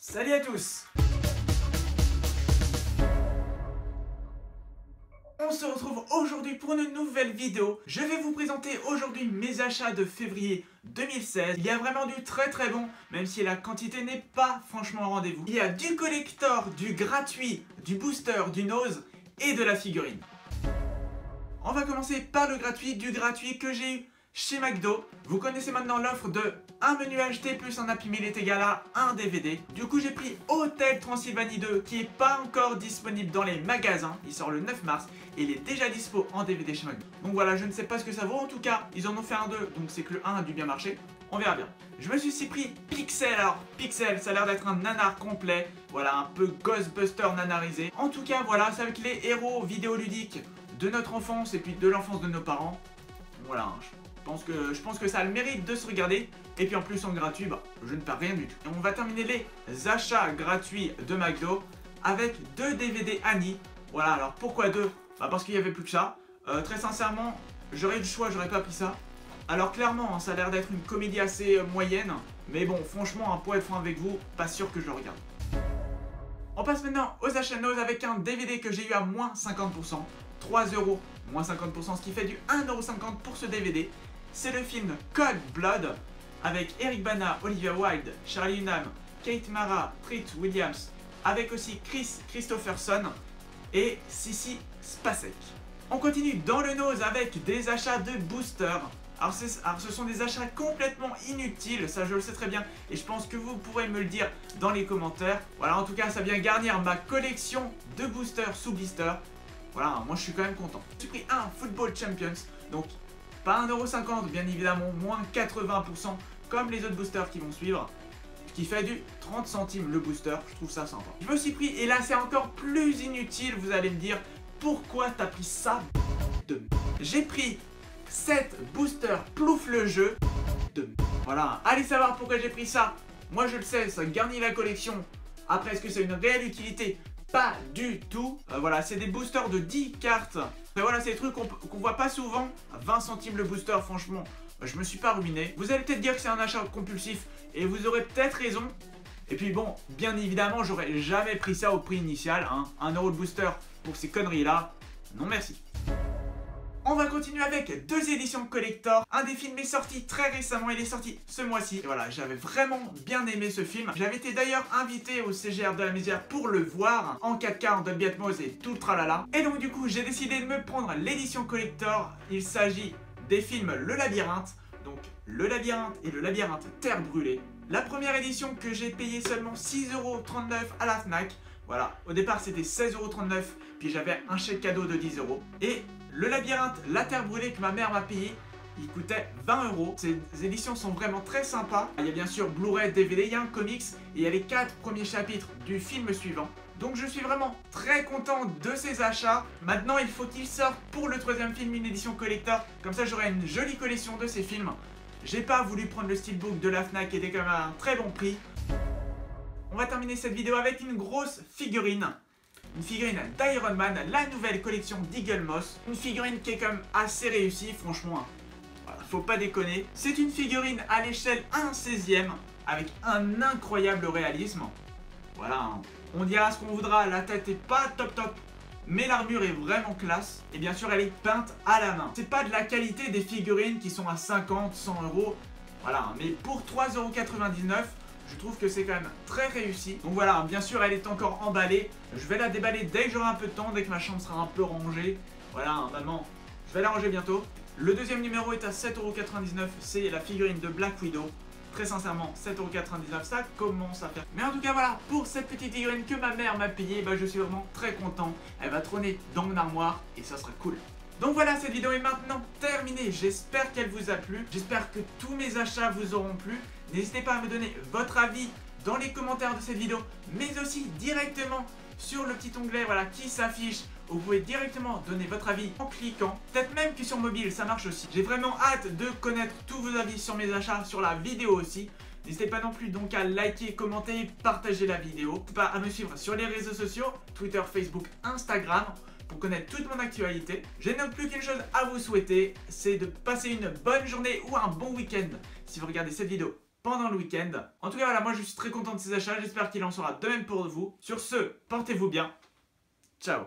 Salut à tous! On se retrouve aujourd'hui pour une nouvelle vidéo. Je vais vous présenter aujourd'hui mes achats de février 2016. Il y a vraiment du très bon, même si la quantité n'est pas franchement au rendez-vous. Il y a du collector, du gratuit, du booster, du nose et de la figurine. On va commencer par le gratuit, du gratuit que j'ai eu chez McDo. Vous connaissez maintenant l'offre de un menu acheté plus un Happy Meal est égal à un DVD. Du coup j'ai pris Hotel Transylvanie 2 qui est pas encore disponible dans les magasins. Il sort le 9 mars et il est déjà dispo en DVD chez McDo. Donc voilà, je ne sais pas ce que ça vaut. En tout cas, ils en ont fait un 2, donc c'est que le 1 a dû bien marcher. On verra bien. Je me suis aussi pris Pixel. Alors Pixel, ça a l'air d'être un nanar complet. Voilà, un peu Ghostbuster nanarisé. En tout cas, voilà, c'est avec les héros vidéoludiques de notre enfance et puis de l'enfance de nos parents. Voilà, je pense que ça a le mérite de se regarder. Et puis en plus en gratuit, bah, je ne perds rien du tout. Et on va terminer les achats gratuits de McDo avec 2 DVD Annie. Voilà, alors pourquoi 2? Bah parce qu'il n'y avait plus que ça. Très sincèrement, j'aurais eu le choix, j'aurais pas pris ça. Alors clairement, hein, ça a l'air d'être une comédie assez moyenne. Mais bon, franchement, pour être franc avec vous, pas sûr que je le regarde. On passe maintenant aux achats nose avec un DVD que j'ai eu à moins 50%. 3 €, moins 50%, ce qui fait du 1,50 € pour ce DVD. C'est le film Cold Blood avec Eric Bana, Olivia Wilde, Charlie Hunnam, Kate Mara, Treat Williams, avec aussi Chris Christopherson et Sissy Spacek. On continue dans le nose avec des achats de boosters. Alors ce sont des achats complètement inutiles, ça je le sais très bien et je pense que vous pourrez me le dire dans les commentaires. Voilà, en tout cas ça vient garnir ma collection de boosters sous blister. Voilà, moi je suis quand même content. J'ai pris un Football Champions, donc pas 1,50 €, bien évidemment, moins 80% comme les autres boosters qui vont suivre. Ce qui fait du 30 centimes le booster, je trouve ça sympa. Je me suis pris, et là c'est encore plus inutile, vous allez me dire, pourquoi t'as pris ça de... J'ai pris 7 boosters plouf le jeu de... Voilà, allez savoir pourquoi j'ai pris ça. Moi je le sais, ça garnit la collection. Après, est-ce que c'est une réelle utilité? Pas du tout. Voilà, c'est des boosters de 10 cartes. Et voilà, c'est des trucs qu'on voit pas souvent. À 20 centimes le booster, franchement, je me suis pas ruiné. Vous allez peut-être dire que c'est un achat compulsif et vous aurez peut-être raison. Et puis bon, bien évidemment, j'aurais jamais pris ça au prix initial. Hein. 1 € de booster pour ces conneries-là. Non merci. On va continuer avec 2 éditions collector. Un des films est sorti très récemment, il est sorti ce mois-ci. Et voilà, j'avais vraiment bien aimé ce film. J'avais été d'ailleurs invité au CGR de la Mézières pour le voir en 4K, en Dolby Atmos et tout le tralala. Et donc du coup, j'ai décidé de me prendre l'édition collector. Il s'agit des films Le Labyrinthe, donc Le Labyrinthe et Le Labyrinthe Terre Brûlée. La première édition que j'ai payé seulement 6,39 € à la Fnac. Voilà, au départ c'était 16,39 €, puis j'avais un chèque cadeau de 10 €. Et le labyrinthe, la terre brûlée que ma mère m'a payé, il coûtait 20 €. Ces éditions sont vraiment très sympas. Il y a bien sûr Blu-ray, DVD, il y a un comics et il y a les 4 premiers chapitres du film suivant. Donc je suis vraiment très content de ces achats. Maintenant il faut qu'il sorte pour le 3e film une édition collector. Comme ça j'aurai une jolie collection de ces films. J'ai pas voulu prendre le steelbook de la Fnac qui était quand même à un très bon prix. On va terminer cette vidéo avec une grosse figurine. Une figurine d'Iron Man, la nouvelle collection d'Eagle Moss. Une figurine qui est quand même assez réussie, franchement. Voilà, faut pas déconner. C'est une figurine à l'échelle 1/16e avec un incroyable réalisme. Voilà, on dira ce qu'on voudra, la tête est pas top, mais l'armure est vraiment classe. Et bien sûr, elle est peinte à la main. C'est pas de la qualité des figurines qui sont à 50, 100 €. Voilà, mais pour 3,99 €, je trouve que c'est quand même très réussi. Donc voilà, bien sûr elle est encore emballée. Je vais la déballer dès que j'aurai un peu de temps, dès que ma chambre sera un peu rangée. Voilà, maman, je vais la ranger bientôt. Le deuxième numéro est à 7,99 €. C'est la figurine de Black Widow. Très sincèrement, 7,99 €, ça commence à faire. Mais en tout cas voilà, pour cette petite figurine que ma mère m'a payée, bah, je suis vraiment très content. Elle va trôner dans mon armoire et ça sera cool. Donc voilà, cette vidéo est maintenant terminée. J'espère qu'elle vous a plu. J'espère que tous mes achats vous auront plu. N'hésitez pas à me donner votre avis dans les commentaires de cette vidéo, mais aussi directement sur le petit onglet voilà, qui s'affiche. Vous pouvez directement donner votre avis en cliquant. Peut-être même que sur mobile, ça marche aussi. J'ai vraiment hâte de connaître tous vos avis sur mes achats, sur la vidéo aussi. N'hésitez pas non plus donc à liker, commenter, partager la vidéo. N'hésitez pas à me suivre sur les réseaux sociaux, Twitter, Facebook, Instagram, pour connaître toute mon actualité. Je n'ai donc plus qu'une chose à vous souhaiter, c'est de passer une bonne journée ou un bon week-end si vous regardez cette vidéo pendant le week-end. En tout cas voilà, moi je suis très content de ces achats, j'espère qu'il en sera de même pour vous. Sur ce, portez-vous bien. Ciao.